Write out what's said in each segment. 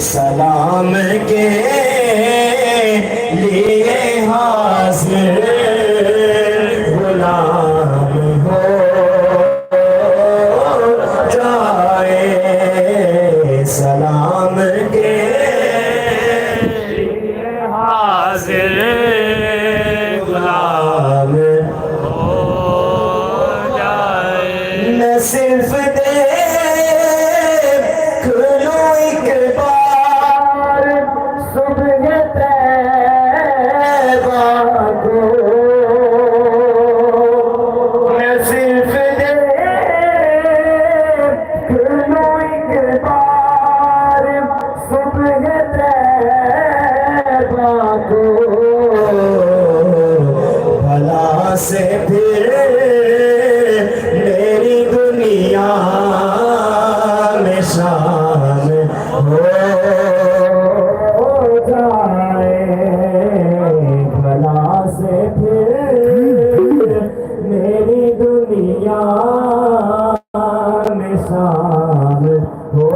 سلام کے لیے حاضر غلام ہو جائے، سلام کے لیے حاضر غلام ہو جائے۔ میں صرف دیکھ لوں ایک بار صبح طیبہ کو، میں صرف دیکھ لوں ایک بار صبح طیبہ کو، بھلا سے پھر میری دنیا میں شام ہو جائے، بھلا سے پھر میری دنیا میں شام ہو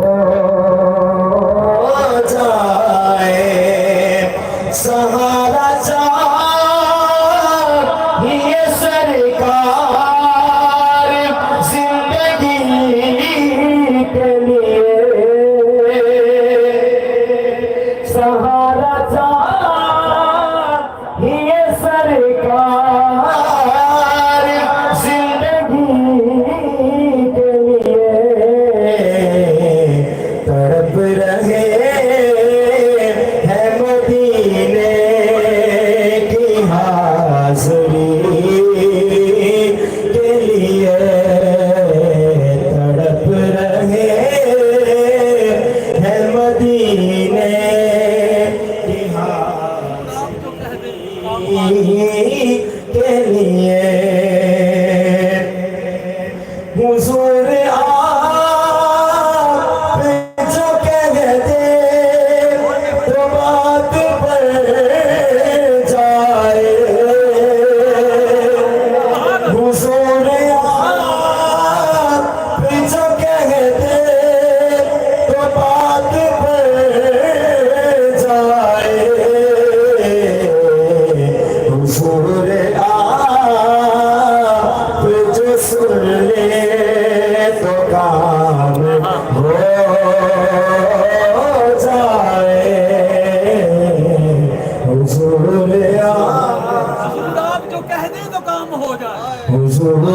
جائے۔ سہارا چاہیے سرکار زندگی کے لیے، سہارا چاہیے سرکار زندگی کے لیے، تڑپ رہے ہیں مدینے کی حاضری کے لیے، تڑپ رہے ہیں مدینے کی حاضری کے لیے۔ حضور آپ جو کہہ دے تو بات پر جائے، حضور آپ جو کہہ دے تو بات پر جائے، حضور آپ جو سن لے تو کام ہو جائے، حضور آپ جو کہہ دیں تو کام ہو جائے، حضور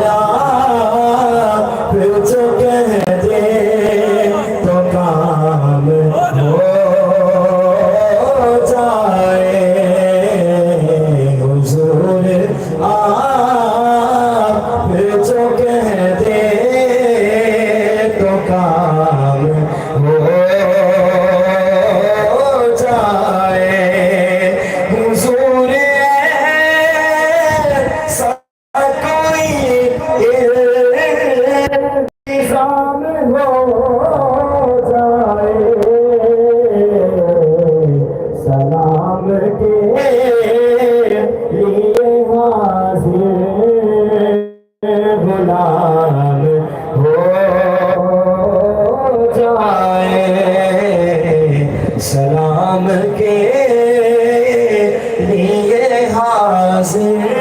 آپ جو کہہ دے تو کام ہو جائے، حضور آپ جو کہہ دے تو کام ہو جائے، حضور ایسا کوئی انتظام ہو جائے، سلام کے لیے حاضر غلام ہو جائے، سلام کے لیے حاضر